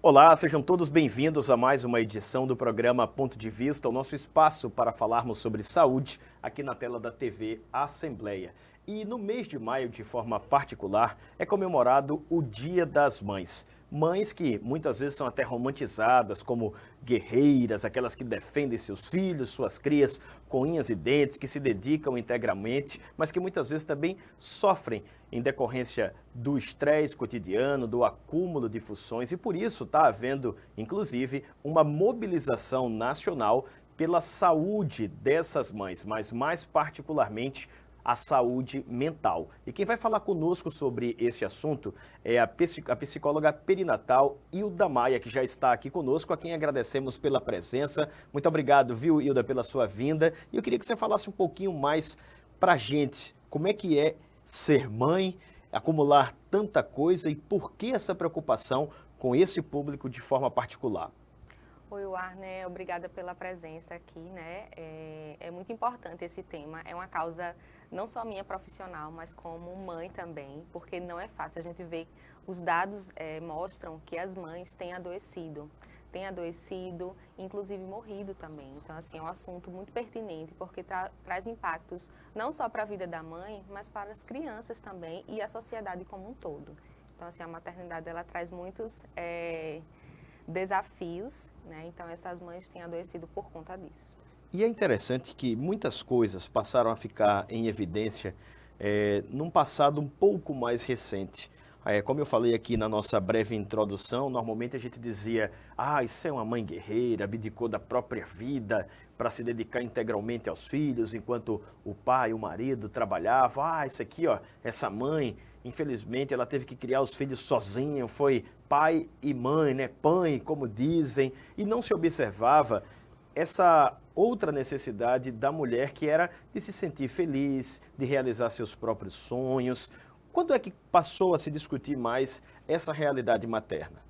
Olá, sejam todos bem-vindos a mais uma edição do programa Ponto de Vista, o nosso espaço para falarmos sobre saúde aqui na tela da TV Assembleia. E no mês de maio, de forma particular, é comemorado o Dia das Mães. Mães que muitas vezes são até romantizadas como guerreiras, aquelas que defendem seus filhos, suas crias com unhas e dentes, que se dedicam integralmente, mas que muitas vezes também sofrem em decorrência do estresse cotidiano, do acúmulo de funções, e por isso está havendo, inclusive, uma mobilização nacional pela saúde dessas mães, mas mais particularmente a saúde mental. E quem vai falar conosco sobre esse assunto é a psicóloga perinatal Hilda Maia, que já está aqui conosco, a quem agradecemos pela presença. Muito obrigado, viu, Hilda, pela sua vinda. E eu queria que você falasse um pouquinho mais para a gente, como é que é ser mãe, acumular tanta coisa e por que essa preocupação com esse público de forma particular? Oi, Warner, obrigada pela presença aqui, né? É muito importante esse tema, é uma causa não só minha profissional, mas como mãe também, porque não é fácil. A gente vê, os dados mostram que as mães têm adoecido, inclusive morrido também. Então, assim, é um assunto muito pertinente, porque traz impactos não só para a vida da mãe, mas para as crianças também e a sociedade como um todo. Então, assim, a maternidade, ela traz muitos desafios, né? Então essas mães têm adoecido por conta disso. E é interessante que muitas coisas passaram a ficar em evidência num passado um pouco mais recente. Como eu falei aqui na nossa breve introdução, normalmente a gente dizia: ah, isso é uma mãe guerreira, abdicou da própria vida para se dedicar integralmente aos filhos, enquanto o pai, o marido trabalhavam. Ah, isso aqui, ó, essa mãe, infelizmente, ela teve que criar os filhos sozinha, foi pai e mãe, né? Pai, como dizem, e não se observava essa outra necessidade da mulher, que era de se sentir feliz, de realizar seus próprios sonhos. Quando é que passou a se discutir mais essa realidade materna?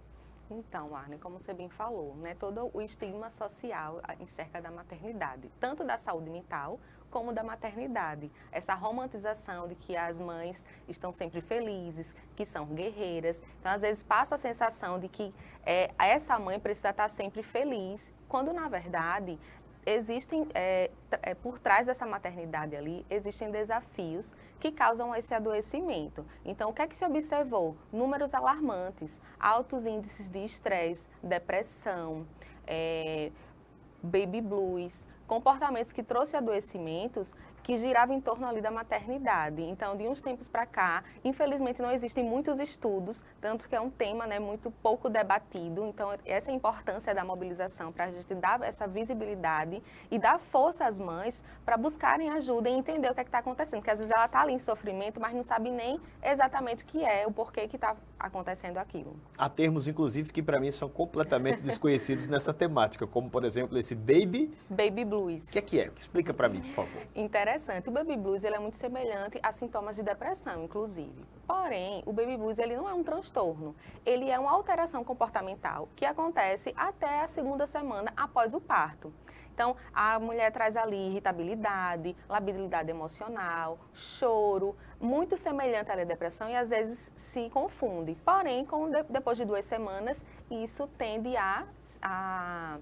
Então, Arne, como você bem falou, né, todo o estigma social em cerca da maternidade, tanto da saúde mental como da maternidade. Essa romantização de que as mães estão sempre felizes, que são guerreiras. Então, às vezes, passa a sensação de que essa mãe precisa estar sempre feliz, quando, na verdade, existem, por trás dessa maternidade ali, existem desafios que causam esse adoecimento. Então, o que é que se observou? Números alarmantes, altos índices de estresse, depressão, baby blues, comportamentos que trouxeram adoecimentos que giravam em torno ali da maternidade. Então, de uns tempos para cá, infelizmente não existem muitos estudos, tanto que é um tema, né, muito pouco debatido. Então, essa é a importância da mobilização para a gente dar essa visibilidade e dar força às mães para buscarem ajuda e entender o que é que está acontecendo. Porque às vezes ela está ali em sofrimento, mas não sabe nem exatamente o que é, o porquê que está acontecendo aquilo. Há termos, inclusive, que para mim são completamente desconhecidos nessa temática, como, por exemplo, esse Baby blues. O que é? Explica para mim, por favor. Interessante. O baby blues ele é muito semelhante a sintomas de depressão, inclusive. Porém, o baby blues ele não é um transtorno. Ele é uma alteração comportamental que acontece até a segunda semana após o parto. Então, a mulher traz ali irritabilidade, labilidade emocional, choro, muito semelhante à depressão e às vezes se confunde. Porém, depois de 2 semanas, isso tende a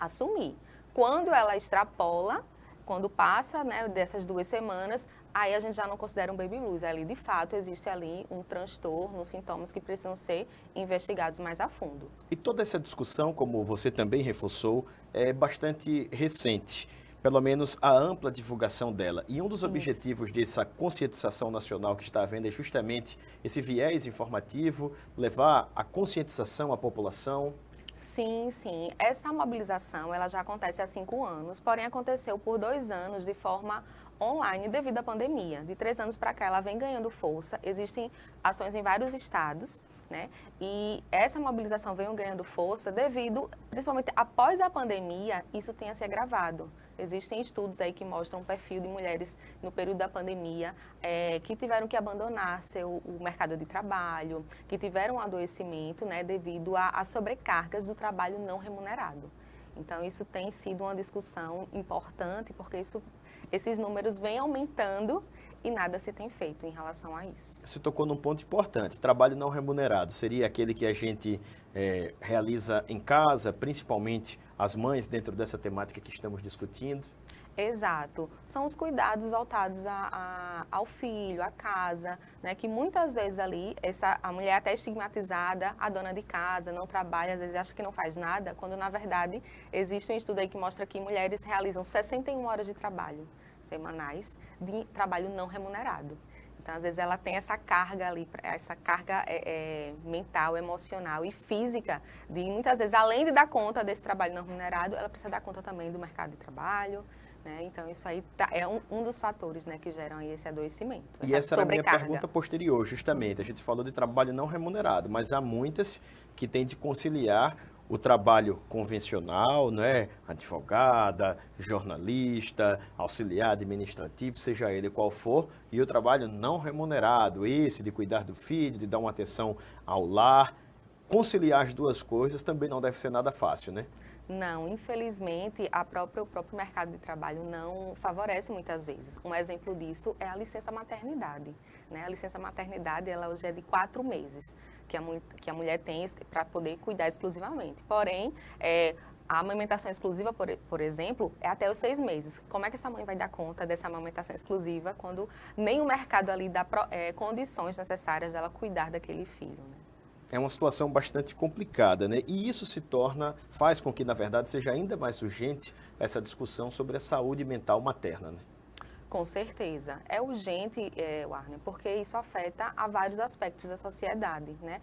sumir. Quando ela extrapola, quando passa, né, dessas 2 semanas, aí a gente já não considera um baby blues. Ali, de fato, existe ali um transtorno, sintomas que precisam ser investigados mais a fundo. E toda essa discussão, como você também reforçou, é bastante recente, pelo menos a ampla divulgação dela. E um dos objetivos dessa conscientização nacional que está havendo é justamente esse viés informativo, levar a conscientização à população. Sim, sim. Essa mobilização ela já acontece há 5 anos, porém aconteceu por 2 anos de forma online devido à pandemia. De 3 anos para cá ela vem ganhando força, existem ações em vários estados, né? E essa mobilização vem ganhando força devido, principalmente após a pandemia, isso tenha se agravado. Existem estudos aí que mostram o perfil de mulheres no período da pandemia que tiveram que abandonar o mercado de trabalho, que tiveram um adoecimento, né, devido a sobrecargas do trabalho não remunerado. Então, isso tem sido uma discussão importante, porque esses números vêm aumentando e nada se tem feito em relação a isso. Você tocou num ponto importante, trabalho não remunerado. Seria aquele que a gente realiza em casa, principalmente as mães, dentro dessa temática que estamos discutindo? Exato. São os cuidados voltados ao filho, à casa, né? Que muitas vezes ali, a mulher é até estigmatizada, a dona de casa, não trabalha, às vezes acha que não faz nada, quando na verdade existe um estudo aí que mostra que mulheres realizam 61 horas de trabalho semanais de trabalho não remunerado. Então, às vezes, ela tem essa carga ali, essa carga mental, emocional e física, de muitas vezes, além de dar conta desse trabalho não remunerado, ela precisa dar conta também do mercado de trabalho, né? Então, isso aí é um dos fatores, né, que geram aí esse adoecimento. E essa era a minha pergunta posterior, justamente. A gente falou de trabalho não remunerado, mas há muitas que têm de conciliar o trabalho convencional, né? Advogada, jornalista, auxiliar administrativo, seja ele qual for, e o trabalho não remunerado, esse de cuidar do filho, de dar uma atenção ao lar. Conciliar as duas coisas também não deve ser nada fácil, né? Não, infelizmente, o próprio mercado de trabalho não favorece muitas vezes. Um exemplo disso é a licença maternidade, né? A licença maternidade, ela hoje é de 4 meses, que a mulher tem para poder cuidar exclusivamente. Porém, a amamentação exclusiva, por exemplo, é até os 6 meses. Como é que essa mãe vai dar conta dessa amamentação exclusiva quando nem o mercado ali dá condições necessárias dela cuidar daquele filho, né? É uma situação bastante complicada, né? E isso faz com que, na verdade, seja ainda mais urgente essa discussão sobre a saúde mental materna, né? Com certeza. É urgente, Warner, porque isso afeta a vários aspectos da sociedade, né?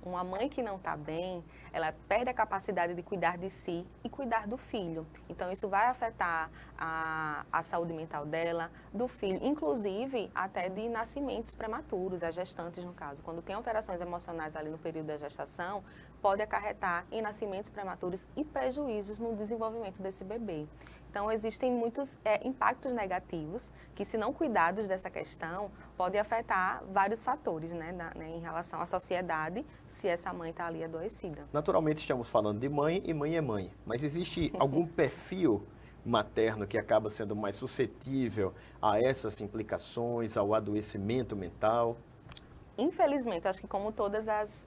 Uma mãe que não está bem, ela perde a capacidade de cuidar de si e cuidar do filho. Então, isso vai afetar a saúde mental dela, do filho, inclusive até de nascimentos prematuros, as gestantes, no caso. Quando tem alterações emocionais ali no período da gestação, pode acarretar em nascimentos prematuros e prejuízos no desenvolvimento desse bebê. Então, existem muitos impactos negativos que, se não cuidados dessa questão, podem afetar vários fatores, né, em relação à sociedade, se essa mãe está ali adoecida. Naturalmente, estamos falando de mãe e mãe é mãe, mas existe algum perfil materno que acaba sendo mais suscetível a essas implicações, ao adoecimento mental? Infelizmente, acho que como todas as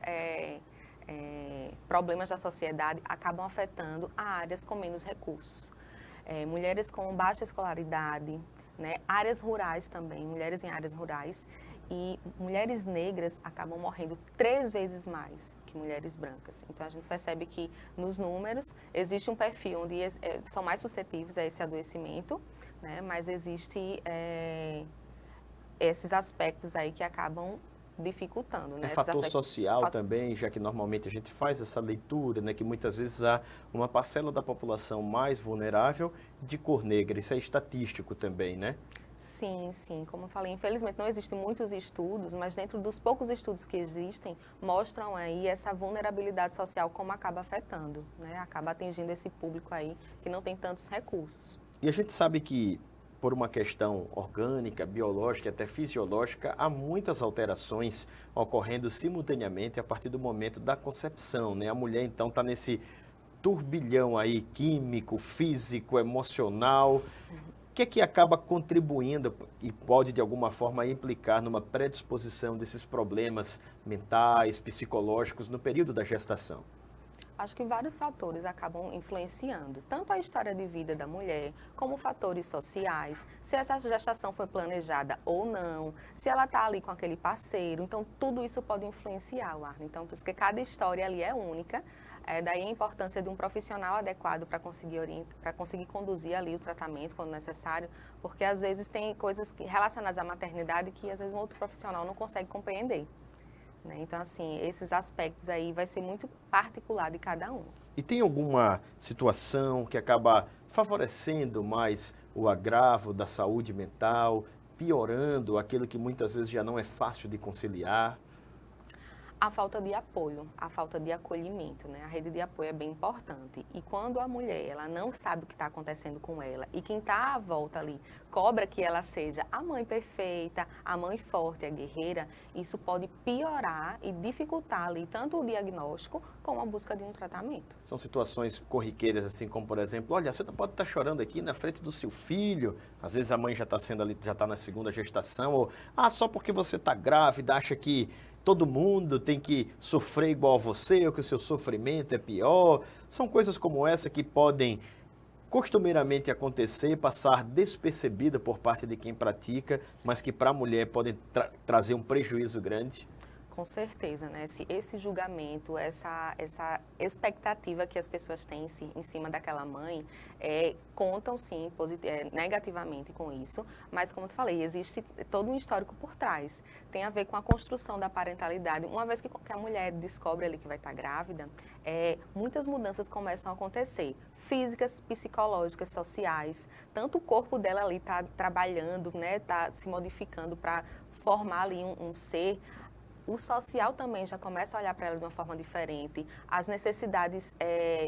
problemas da sociedade, acabam afetando áreas com menos recursos. Mulheres com baixa escolaridade, né? Áreas rurais também, mulheres em áreas rurais, e mulheres negras acabam morrendo 3 vezes mais que mulheres brancas. Então, a gente percebe que, nos números, existe um perfil onde são mais suscetíveis a esse adoecimento, né? Mas existe esses aspectos aí que acabam dificultando, né? É fator social também, já que normalmente a gente faz essa leitura, né, que muitas vezes há uma parcela da população mais vulnerável de cor negra. Isso é estatístico também, né? Sim, sim. Como eu falei, infelizmente não existem muitos estudos, mas dentro dos poucos estudos que existem, mostram aí essa vulnerabilidade social como acaba afetando, né? Acaba atingindo esse público aí que não tem tantos recursos. E a gente sabe que, por uma questão orgânica, biológica, até fisiológica, há muitas alterações ocorrendo simultaneamente a partir do momento da concepção, né? A mulher, então, está nesse turbilhão aí químico, físico, emocional. O que é que acaba contribuindo e pode, de alguma forma, implicar numa predisposição desses problemas mentais, psicológicos no período da gestação? Acho que vários fatores acabam influenciando, tanto a história de vida da mulher, como fatores sociais, se essa gestação foi planejada ou não, se ela está ali com aquele parceiro. Então, tudo isso pode influenciar, Warner. Então, por isso que cada história ali é única. Daí a importância de um profissional adequado para conseguir conduzir ali o tratamento quando necessário, porque às vezes tem coisas relacionadas à maternidade que às vezes um outro profissional não consegue compreender. Então, assim, esses aspectos aí vai ser muito particular de cada um. E tem alguma situação que acaba favorecendo mais o agravo da saúde mental, piorando aquilo que muitas vezes já não é fácil de conciliar? A falta de apoio, a falta de acolhimento, né? A rede de apoio é bem importante. E quando a mulher, ela não sabe o que está acontecendo com ela e quem está à volta ali cobra que ela seja a mãe perfeita, a mãe forte, a guerreira, isso pode piorar e dificultar ali tanto o diagnóstico como a busca de um tratamento. São situações corriqueiras, assim como, por exemplo, olha, você não pode estar chorando aqui na frente do seu filho. Às vezes a mãe já está sendo ali, já está na segunda gestação, ou só porque você está grávida, acha que todo mundo tem que sofrer igual a você, ou que o seu sofrimento é pior. São coisas como essa que podem costumeiramente acontecer, passar despercebida por parte de quem pratica, mas que para a mulher podem trazer um prejuízo grande. Com certeza, né? Esse julgamento, essa expectativa que as pessoas têm em cima daquela mãe, contam sim negativamente com isso, mas como eu te falei, existe todo um histórico por trás. Tem a ver com a construção da parentalidade. Uma vez que a mulher descobre ali que vai estar grávida, muitas mudanças começam a acontecer, físicas, psicológicas, sociais. Tanto o corpo dela ali está trabalhando, né? Está se modificando para formar ali um ser. O social também já começa a olhar para ela de uma forma diferente, as necessidades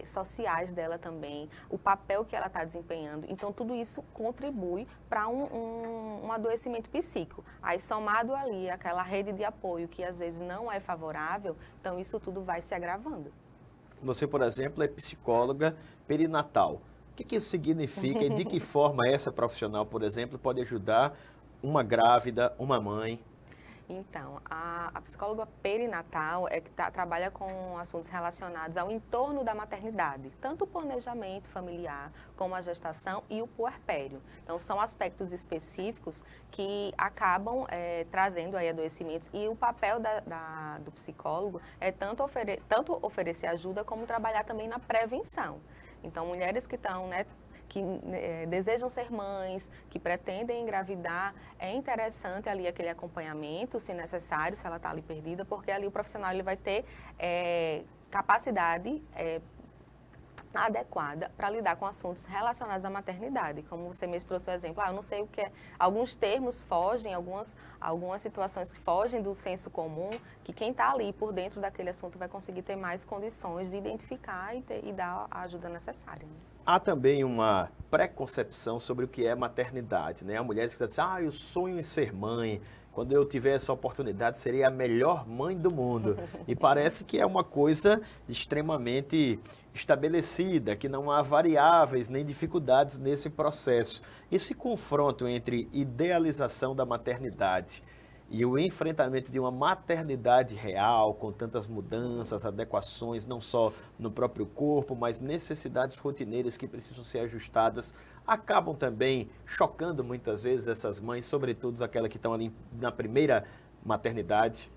sociais dela também, o papel que ela está desempenhando. Então, tudo isso contribui para um adoecimento psíquico. Aí, somado ali aquela rede de apoio que às vezes não é favorável, então isso tudo vai se agravando. Você, por exemplo, é psicóloga perinatal. O que isso significa e de que forma essa profissional, por exemplo, pode ajudar uma grávida, uma mãe? Então, a psicóloga perinatal é que trabalha com assuntos relacionados ao entorno da maternidade, tanto o planejamento familiar, como a gestação e o puerpério. Então, são aspectos específicos que acabam trazendo aí adoecimentos e o papel do psicólogo é tanto oferecer ajuda como trabalhar também na prevenção. Então, mulheres que estão, né, que desejam ser mães, que pretendem engravidar, é interessante ali aquele acompanhamento, se necessário, se ela está ali perdida, porque ali o profissional ele vai ter capacidade adequada para lidar com assuntos relacionados à maternidade. Como você mesmo trouxe o exemplo, eu não sei o que é. Alguns termos fogem, algumas situações fogem do senso comum, que quem está ali por dentro daquele assunto vai conseguir ter mais condições de identificar e dar a ajuda necessária. Né? Há também uma preconcepção sobre o que é maternidade, né? Há mulheres que dizem assim, eu sonho em ser mãe, quando eu tiver essa oportunidade serei a melhor mãe do mundo. E parece que é uma coisa extremamente estabelecida, que não há variáveis nem dificuldades nesse processo. Esse confronto entre idealização da maternidade e o enfrentamento de uma maternidade real, com tantas mudanças, adequações, não só no próprio corpo, mas necessidades rotineiras que precisam ser ajustadas, acabam também chocando muitas vezes essas mães, sobretudo aquelas que estão ali na primeira maternidade,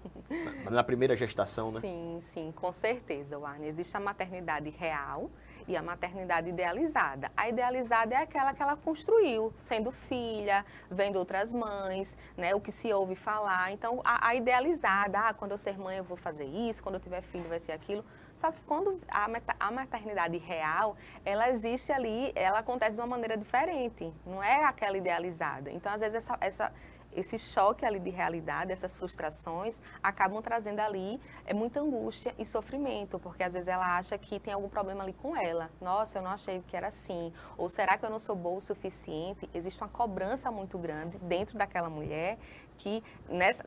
na primeira gestação, né? Sim, sim, com certeza, Warner. Existe a maternidade real e a maternidade idealizada. A idealizada é aquela que ela construiu, sendo filha, vendo outras mães, né, o que se ouve falar. Então, a idealizada, quando eu ser mãe eu vou fazer isso, quando eu tiver filho vai ser aquilo. Só que quando a maternidade real, ela existe ali, ela acontece de uma maneira diferente, não é aquela idealizada. Então, às vezes, esse choque ali de realidade, essas frustrações, acabam trazendo ali muita angústia e sofrimento, porque às vezes ela acha que tem algum problema ali com ela. Nossa, eu não achei que era assim. Ou será que eu não sou boa o suficiente? Existe uma cobrança muito grande dentro daquela mulher que,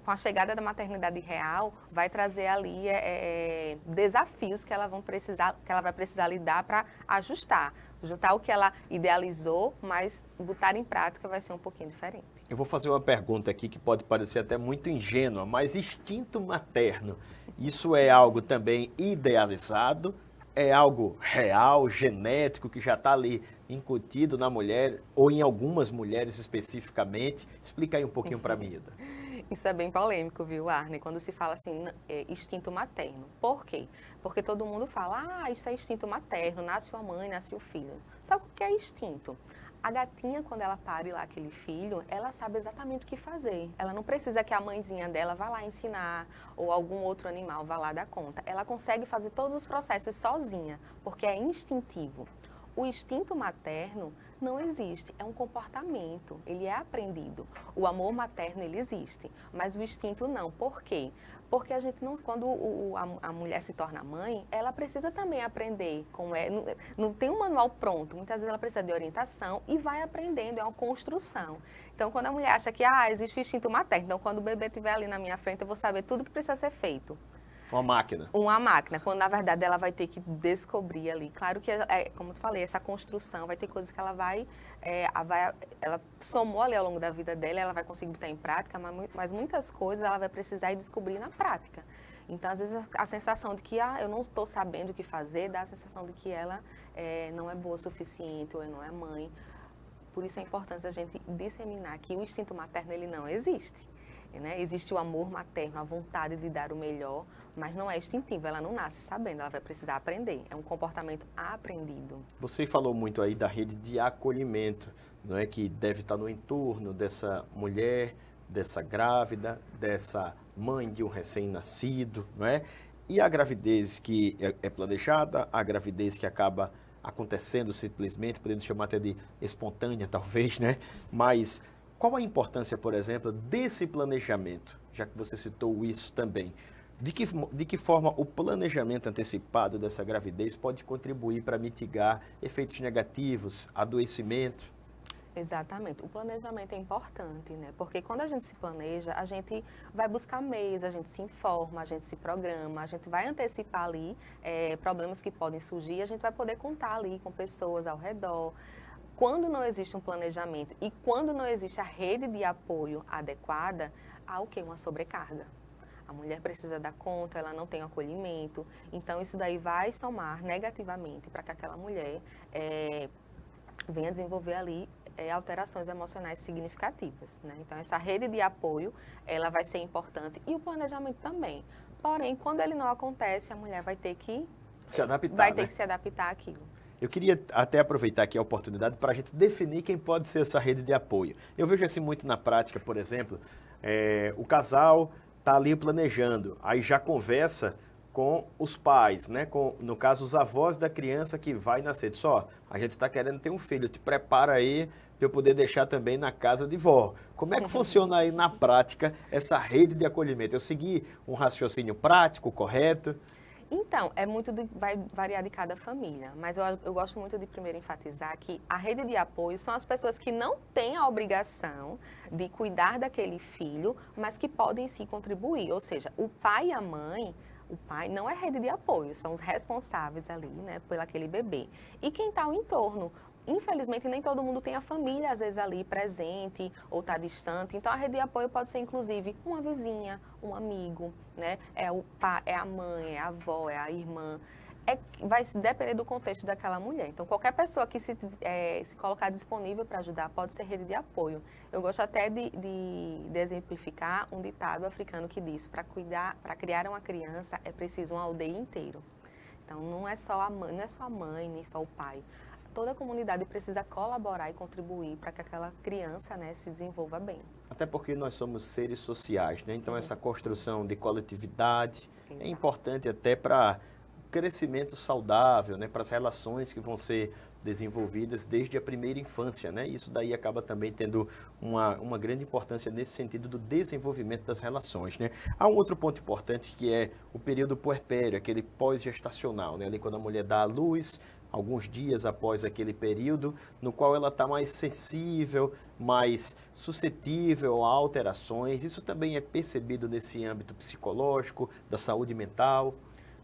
com a chegada da maternidade real, vai trazer ali desafios que ela vai precisar lidar para ajustar. Juntar o que ela idealizou, mas botar em prática vai ser um pouquinho diferente. Eu vou fazer uma pergunta aqui que pode parecer até muito ingênua, mas instinto materno, isso é algo também idealizado? É algo real, genético, que já está ali incutido na mulher, ou em algumas mulheres especificamente? Explica aí um pouquinho para mim, Ida. Isso é bem polêmico, viu, Arne? Quando se fala assim, instinto materno. Por quê? Porque todo mundo fala, isso é instinto materno, nasce uma mãe, nasce o filho. Só que o que é instinto? A gatinha, quando ela pare lá aquele filho, ela sabe exatamente o que fazer. Ela não precisa que a mãezinha dela vá lá ensinar ou algum outro animal vá lá dar conta. Ela consegue fazer todos os processos sozinha, porque é instintivo. O instinto materno não existe, é um comportamento, ele é aprendido. O amor materno, ele existe, mas o instinto não. Por quê? Porque a gente não, quando a mulher se torna mãe, ela precisa também aprender como é. Não tem um manual pronto, muitas vezes ela precisa de orientação e vai aprendendo, é uma construção. Então, quando a mulher acha que existe o instinto materno, então quando o bebê estiver ali na minha frente, eu vou saber tudo que precisa ser feito. Uma máquina. Uma máquina, quando na verdade ela vai ter que descobrir ali. Claro que, como eu falei, essa construção vai ter coisas que ela ela somou ali ao longo da vida dela, ela vai conseguir botar em prática, mas muitas coisas ela vai precisar ir descobrir na prática. Então, às vezes, a sensação de que eu não estou sabendo o que fazer, dá a sensação de que ela não é boa o suficiente ou não é mãe. Por isso é importante a gente disseminar que o instinto materno ele não existe. Né? Existe o amor materno, a vontade de dar o melhor, mas não é instintivo, ela não nasce sabendo, ela vai precisar aprender. É um comportamento aprendido. Você falou muito aí da rede de acolhimento, não é, que deve estar no entorno dessa mulher, dessa grávida, dessa mãe de um recém-nascido, não é? E a gravidez que é planejada, a gravidez que acaba acontecendo simplesmente, podemos chamar até de espontânea, talvez, né? Mas qual a importância, por exemplo, desse planejamento, já que você citou isso também? De que forma o planejamento antecipado dessa gravidez pode contribuir para mitigar efeitos negativos, adoecimento? Exatamente. O planejamento é importante, né? Porque quando a gente se planeja, a gente vai buscar meios, a gente se informa, a gente se programa, a gente vai antecipar ali problemas que podem surgir, a gente vai poder contar ali com pessoas ao redor. Quando não existe um planejamento e quando não existe a rede de apoio adequada, há o quê? Uma sobrecarga. A mulher precisa dar conta, ela não tem acolhimento, então isso daí vai somar negativamente para que aquela mulher venha desenvolver ali alterações emocionais significativas, né? Então essa rede de apoio, ela vai ser importante e o planejamento também. Porém, quando ele não acontece, a mulher vai ter que se adaptar, vai ter que se adaptar àquilo. Eu queria até aproveitar aqui a oportunidade para a gente definir quem pode ser essa rede de apoio. Eu vejo assim muito na prática, por exemplo, o casal está ali planejando, aí já conversa com os pais, né? No caso, os avós da criança que vai nascer. Diz, a gente está querendo ter um filho, te prepara aí para eu poder deixar também na casa de vó. Como é que funciona aí na prática essa rede de acolhimento? Eu segui um raciocínio prático, correto? Então, vai variar de cada família, mas eu gosto muito de primeiro enfatizar que a rede de apoio são as pessoas que não têm a obrigação de cuidar daquele filho, mas que podem sim contribuir. Ou seja, o pai e a mãe, o pai não é rede de apoio, são os responsáveis ali, né, por aquele bebê. E quem está ao entorno? Infelizmente, nem todo mundo tem a família, às vezes, ali presente ou está distante. Então, a rede de apoio pode ser, inclusive, uma vizinha, um amigo, né? É o pai, é a mãe, é a avó, é a irmã. Vai depender do contexto daquela mulher. Então, qualquer pessoa que se colocar disponível para ajudar pode ser rede de apoio. Eu gosto até de exemplificar um ditado africano que diz: para criar uma criança é preciso uma aldeia inteira. Então, não é só a mãe, nem só o pai. Toda a comunidade precisa colaborar e contribuir para que aquela criança, né, se desenvolva bem. Até porque nós somos seres sociais, né? Então essa construção de coletividade é importante até para crescimento saudável, né? Para as relações que vão ser desenvolvidas desde a primeira infância, né? Isso daí acaba também tendo uma grande importância nesse sentido do desenvolvimento das relações, né? Há um outro ponto importante que é o período puerpério, aquele pós-gestacional, né? Ali quando a mulher dá à luz, alguns dias após aquele período, no qual ela está mais sensível, mais suscetível a alterações. Isso também é percebido nesse âmbito psicológico, da saúde mental?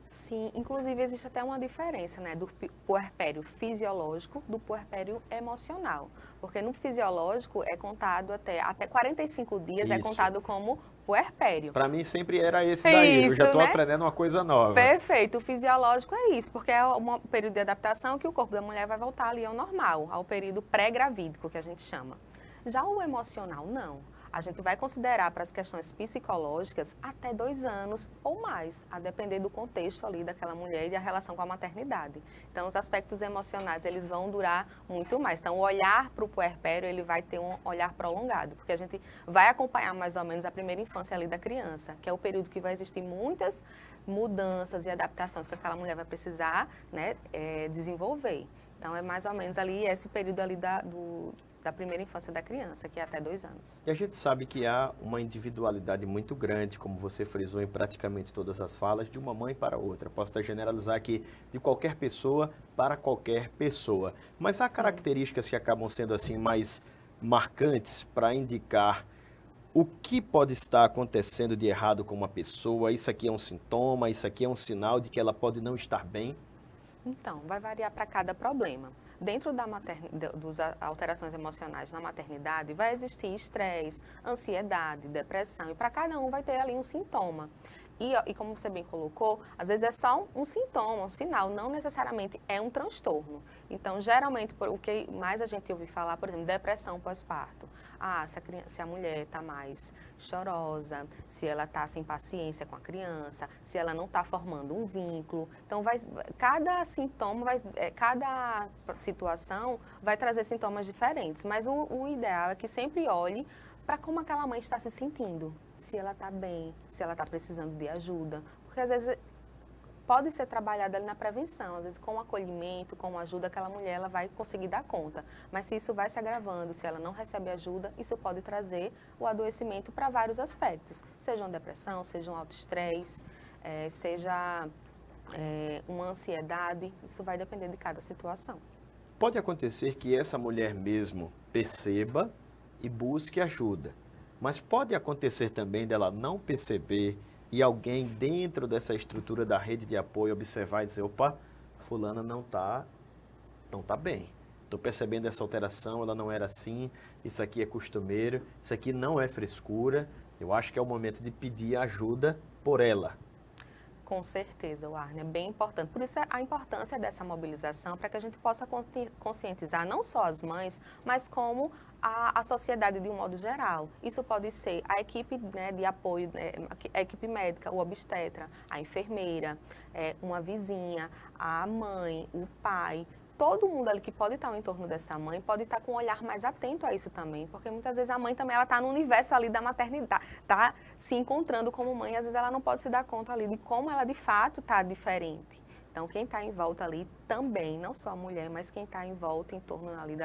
Sim, inclusive existe até uma diferença, né, do puerpério fisiológico do puerpério emocional. Porque no fisiológico é contado até 45 dias, Isso. É contado como puerpério. Para mim sempre era esse daí, Isso, eu já estou, né, né? aprendendo uma coisa nova. Perfeito, o fisiológico é isso, porque é um período de adaptação que o corpo da mulher vai voltar ali ao normal, ao período pré-gravídico que a gente chama. Já o emocional, não. A gente vai considerar para as questões psicológicas até 2 anos ou mais, a depender do contexto ali daquela mulher e da relação com a maternidade. Então, os aspectos emocionais, eles vão durar muito mais. Então, o olhar para o puerpério, ele vai ter um olhar prolongado, porque a gente vai acompanhar mais ou menos a primeira infância ali da criança, que é o período que vai existir muitas mudanças e adaptações que aquela mulher vai precisar, né, desenvolver. Então, é mais ou menos ali esse período ali da primeira infância da criança, que é até 2 anos. E a gente sabe que há uma individualidade muito grande, como você frisou em praticamente todas as falas, de uma mãe para outra. Posso até generalizar aqui de qualquer pessoa para qualquer pessoa. Mas há características que acabam sendo assim mais marcantes para indicar o que pode estar acontecendo de errado com uma pessoa. Isso aqui é um sintoma, isso aqui é um sinal de que ela pode não estar bem. Então, vai variar para cada problema. Dentro das alterações emocionais na maternidade, vai existir estresse, ansiedade, depressão, e para cada um vai ter ali um sintoma. E como você bem colocou, às vezes é só um sintoma, um sinal, não necessariamente é um transtorno. Então, geralmente, o que mais a gente ouve falar, por exemplo, depressão pós-parto. Se a mulher está mais chorosa, se ela está sem paciência com a criança, se ela não está formando um vínculo. Então, cada sintoma, cada situação vai trazer sintomas diferentes. Mas o ideal é que sempre olhe para como aquela mãe está se sentindo, se ela está bem, se ela está precisando de ajuda, porque às vezes pode ser trabalhada ali na prevenção, às vezes com o acolhimento, com a ajuda, aquela mulher ela vai conseguir dar conta, mas se isso vai se agravando, se ela não recebe ajuda, isso pode trazer o adoecimento para vários aspectos, seja uma depressão, seja um autoestresse, seja uma ansiedade, isso vai depender de cada situação. Pode acontecer que essa mulher mesmo perceba e busque ajuda. Mas pode acontecer também dela não perceber e alguém dentro dessa estrutura da rede de apoio observar e dizer, opa, fulana não tá bem. Estou percebendo essa alteração, ela não era assim, isso aqui é costumeiro, isso aqui não é frescura. Eu acho que é o momento de pedir ajuda por ela. Com certeza, Warner, é bem importante. Por isso a importância dessa mobilização, para que a gente possa conscientizar não só as mães, mas como a sociedade de um modo geral. Isso pode ser a equipe, né, de apoio, a equipe médica, o obstetra, a enfermeira, uma vizinha, a mãe, o pai. Todo mundo ali que pode estar no entorno dessa mãe pode estar com um olhar mais atento a isso também, porque muitas vezes a mãe também ela está no universo ali da maternidade, está se encontrando como mãe, às vezes ela não pode se dar conta ali de como ela de fato está diferente. Então, quem está em volta ali também, não só a mulher, mas quem está em volta, em torno ali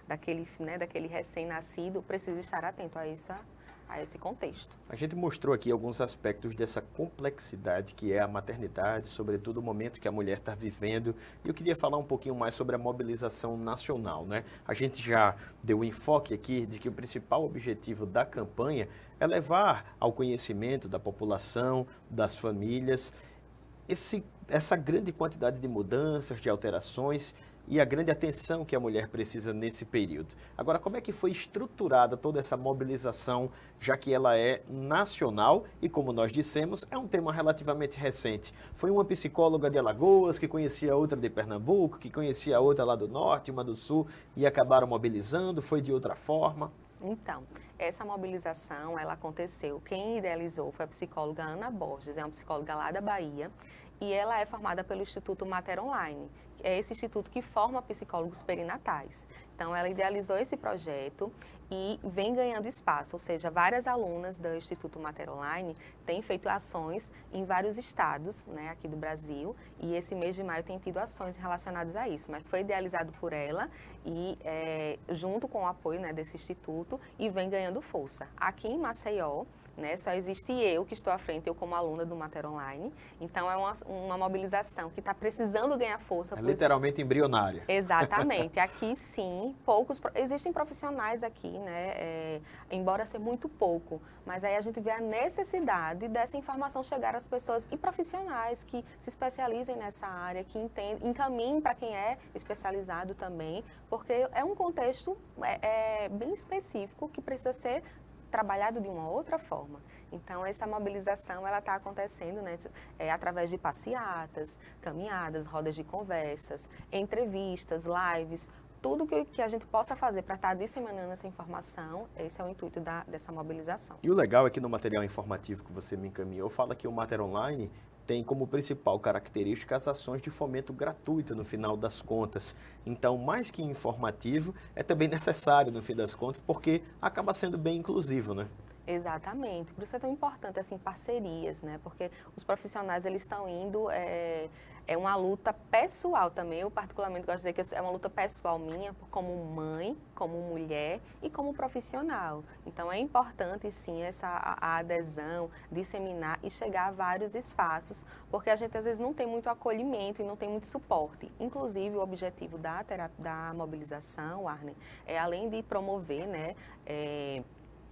daquele recém-nascido, precisa estar atento a esse contexto. A gente mostrou aqui alguns aspectos dessa complexidade que é a maternidade, sobretudo o momento que a mulher está vivendo. E eu queria falar um pouquinho mais sobre a mobilização nacional, né? A gente já deu o enfoque aqui de que o principal objetivo da campanha é levar ao conhecimento da população, das famílias, essa grande quantidade de mudanças, de alterações e a grande atenção que a mulher precisa nesse período. Agora, como é que foi estruturada toda essa mobilização, já que ela é nacional e, como nós dissemos, é um tema relativamente recente? Foi uma psicóloga de Alagoas que conhecia outra de Pernambuco, que conhecia outra lá do norte, uma do sul, e acabaram mobilizando? Foi de outra forma? Então, essa mobilização, ela aconteceu, quem idealizou foi a psicóloga Ana Borges, é uma psicóloga lá da Bahia, e ela é formada pelo Instituto Mater Online, é esse instituto que forma psicólogos perinatais. Então, ela idealizou esse projeto e vem ganhando espaço, ou seja, várias alunas do Instituto Mater Online têm feito ações em vários estados, né, aqui do Brasil, e esse mês de maio tem tido ações relacionadas a isso, mas foi idealizado por ela e junto com o apoio, né, desse instituto, e vem ganhando força. Aqui em Maceió, né, só existe eu que estou à frente, eu como aluna do Mater Online. Então, é uma mobilização que está precisando ganhar força. É literalmente embrionária. Exatamente. Aqui, sim, existem profissionais aqui, né, embora ser muito pouco, mas aí a gente vê a necessidade dessa informação chegar às pessoas e profissionais que se especializem nessa área, que encaminhem para quem é especializado também, porque é um contexto bem específico que precisa ser trabalhado de uma outra forma. Então, essa mobilização ela está acontecendo, né, através de passeatas, caminhadas, rodas de conversas, entrevistas, lives, tudo que a gente possa fazer para estar disseminando essa informação, esse é o intuito dessa mobilização. E o legal é que no material informativo que você me encaminhou, fala que o Mater Online tem como principal característica as ações de fomento gratuito no final das contas. Então, mais que informativo, é também necessário no fim das contas, porque acaba sendo bem inclusivo, né? Exatamente, por isso é tão importante, assim, parcerias, né? Porque os profissionais, eles estão indo, é uma luta pessoal também, eu particularmente gosto de dizer que é uma luta pessoal minha, como mãe, como mulher e como profissional. Então é importante, sim, a adesão, disseminar e chegar a vários espaços, porque a gente às vezes não tem muito acolhimento e não tem muito suporte. Inclusive, o objetivo da mobilização, Arne, é além de promover, né,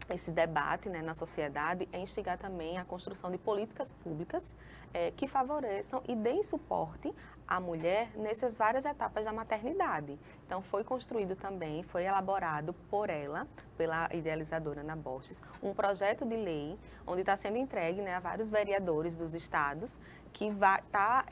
esse debate, né, na sociedade, é instigar também a construção de políticas públicas que favoreçam e deem suporte à mulher nessas várias etapas da maternidade. Então, foi construído também, foi elaborado por ela, pela idealizadora Ana Borges, um projeto de lei onde está sendo entregue, né, a vários vereadores dos estados que está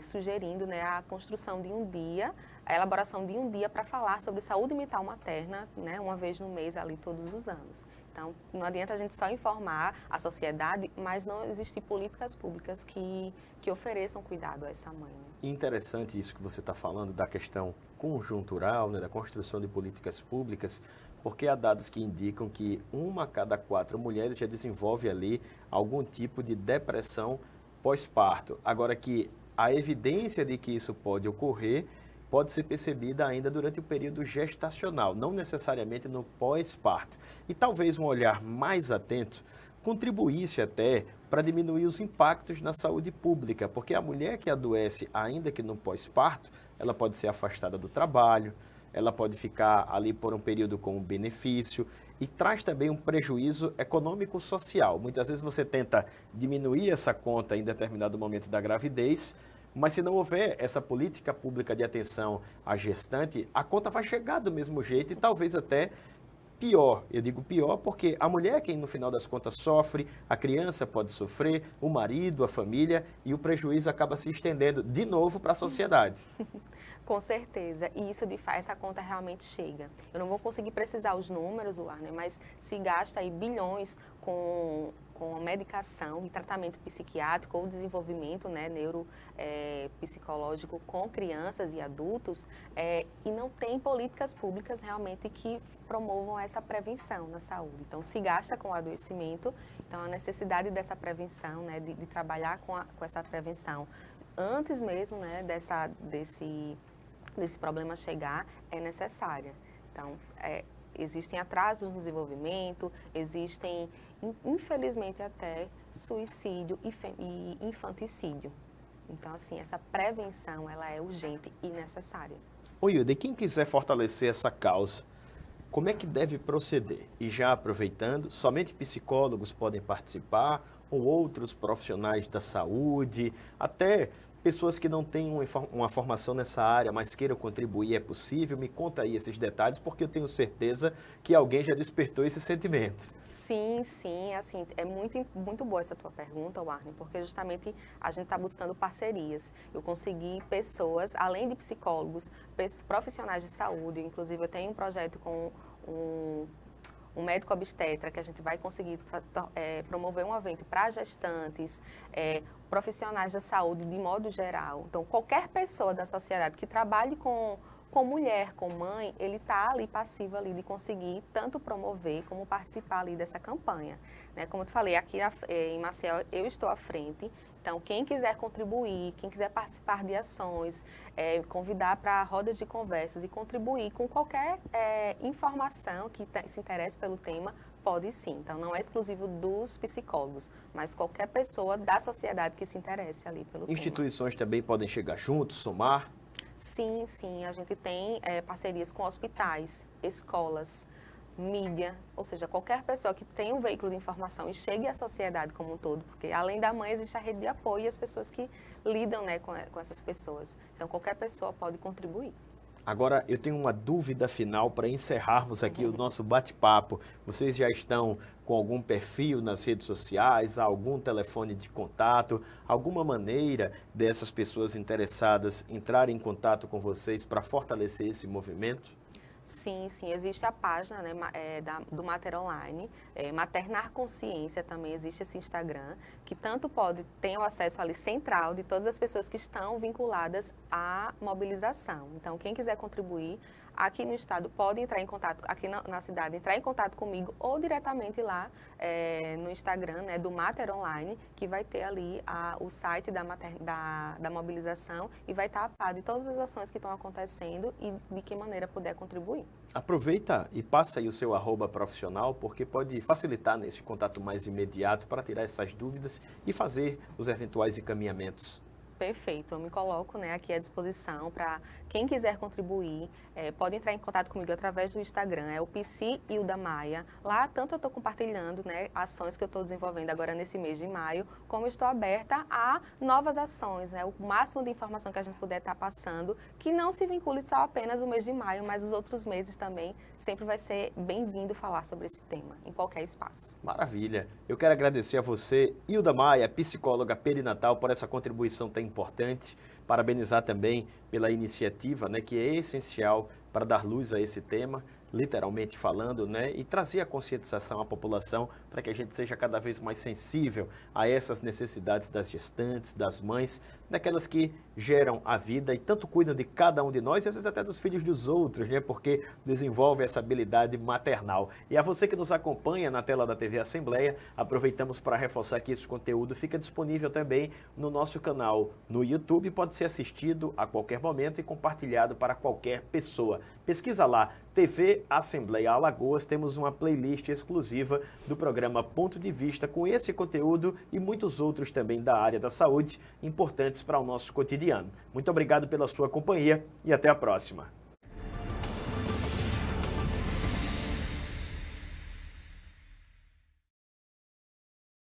sugerindo, né, a construção de um dia, a elaboração de um dia para falar sobre saúde mental materna, né, uma vez no mês ali todos os anos. Então, não adianta a gente só informar a sociedade, mas não existir políticas públicas que ofereçam cuidado a essa mãe. Interessante isso que você está falando da questão conjuntural, né, da construção de políticas públicas, porque há dados que indicam que 1 a cada 4 mulheres já desenvolve ali algum tipo de depressão pós-parto. Agora que a evidência de que isso pode ocorrer pode ser percebida ainda durante o período gestacional, não necessariamente no pós-parto. E talvez um olhar mais atento contribuísse até para diminuir os impactos na saúde pública, porque a mulher que adoece, ainda que no pós-parto, ela pode ser afastada do trabalho, ela pode ficar ali por um período com um benefício e traz também um prejuízo econômico-social. Muitas vezes você tenta diminuir essa conta em determinado momento da gravidez, mas se não houver essa política pública de atenção à gestante, a conta vai chegar do mesmo jeito e talvez até pior. Eu digo pior porque a mulher é quem no final das contas sofre, a criança pode sofrer, o marido, a família, e o prejuízo acaba se estendendo de novo para a sociedade. Com certeza, e isso de fato, essa conta realmente chega. Eu não vou conseguir precisar os números, Warner, mas se gasta aí bilhões com medicação e tratamento psiquiátrico ou desenvolvimento, né, neuropsicológico com crianças e adultos, e não tem políticas públicas realmente que promovam essa prevenção na saúde. Então, se gasta com o adoecimento, então a necessidade dessa prevenção, né, de trabalhar com essa prevenção antes mesmo, né, desse problema chegar, é necessária. Então, existem atrasos no desenvolvimento, existem, infelizmente, até suicídio e infanticídio. Então, assim, essa prevenção, ela é urgente e necessária. Ô Hilda, e quem quiser fortalecer essa causa, como é que deve proceder? E já aproveitando, somente psicólogos podem participar, ou outros profissionais da saúde, até pessoas que não têm uma formação nessa área, mas queiram contribuir, é possível? Me conta aí esses detalhes, porque eu tenho certeza que alguém já despertou esse sentimento. Sim, sim, assim, é muito boa essa tua pergunta, Warner, porque justamente a gente está buscando parcerias. Eu consegui pessoas, além de psicólogos, profissionais de saúde, inclusive eu tenho um projeto com um médico obstetra, que a gente vai conseguir promover um evento para gestantes, profissionais da saúde de modo geral. Então, qualquer pessoa da sociedade que trabalhe com mulher, com mãe, ele está ali passivo ali de conseguir tanto promover como participar ali dessa campanha. Né? Como eu te falei, aqui em Maceió eu estou à frente. Então, quem quiser contribuir, quem quiser participar de ações, convidar para rodas de conversas e contribuir com qualquer informação que se interesse pelo tema, pode sim. Então, não é exclusivo dos psicólogos, mas qualquer pessoa da sociedade que se interesse ali pelo tema. Instituições também podem chegar juntos, somar? Sim, sim. A gente tem parcerias com hospitais, escolas, mídia, ou seja, qualquer pessoa que tenha um veículo de informação e chegue à sociedade como um todo, porque além da mãe existe a rede de apoio e as pessoas que lidam, né, com essas pessoas. Então, qualquer pessoa pode contribuir. Agora, eu tenho uma dúvida final para encerrarmos aqui o nosso bate-papo. Vocês já estão com algum perfil nas redes sociais, algum telefone de contato, alguma maneira dessas pessoas interessadas entrarem em contato com vocês para fortalecer esse movimento? Sim, sim, existe a página, né, do Mater Online, Maternar Consciência também existe esse Instagram, que tanto tem o acesso ali central de todas as pessoas que estão vinculadas à mobilização. Então, quem quiser contribuir, aqui no estado pode entrar em contato, aqui na cidade, entrar em contato comigo ou diretamente lá no Instagram, né, do Mater Online, que vai ter ali o site da mobilização e vai estar a par de todas as ações que estão acontecendo e de que maneira puder contribuir. Aproveita e passa aí o seu @ profissional, porque pode facilitar nesse contato mais imediato para tirar essas dúvidas e fazer os eventuais encaminhamentos. Perfeito, eu me coloco, né, aqui à disposição para quem quiser contribuir, pode entrar em contato comigo através do Instagram, é o Psi Hilda Maia. Lá, tanto eu estou compartilhando, né, ações que eu estou desenvolvendo agora nesse mês de maio, como estou aberta a novas ações, né, o máximo de informação que a gente puder estar passando, que não se vincule só apenas o mês de maio, mas os outros meses também, sempre vai ser bem-vindo falar sobre esse tema, em qualquer espaço. Maravilha! Eu quero agradecer a você, Hilda Maia, psicóloga perinatal, por essa contribuição tão importante. Parabenizar também pela iniciativa, né, que é essencial para dar luz a esse tema, literalmente falando, né, e trazer a conscientização à população para que a gente seja cada vez mais sensível a essas necessidades das gestantes, das mães, daquelas que geram a vida e tanto cuidam de cada um de nós e às vezes até dos filhos dos outros, né, porque desenvolve essa habilidade maternal. E a você que nos acompanha na tela da TV Assembleia, aproveitamos para reforçar que esse conteúdo fica disponível também no nosso canal no YouTube, pode ser assistido a qualquer momento e compartilhado para qualquer pessoa. Pesquisa lá, TV Assembleia Alagoas, temos uma playlist exclusiva do programa Ponto de Vista com esse conteúdo e muitos outros também da área da saúde, importantes para o nosso cotidiano. Muito obrigado pela sua companhia e até a próxima.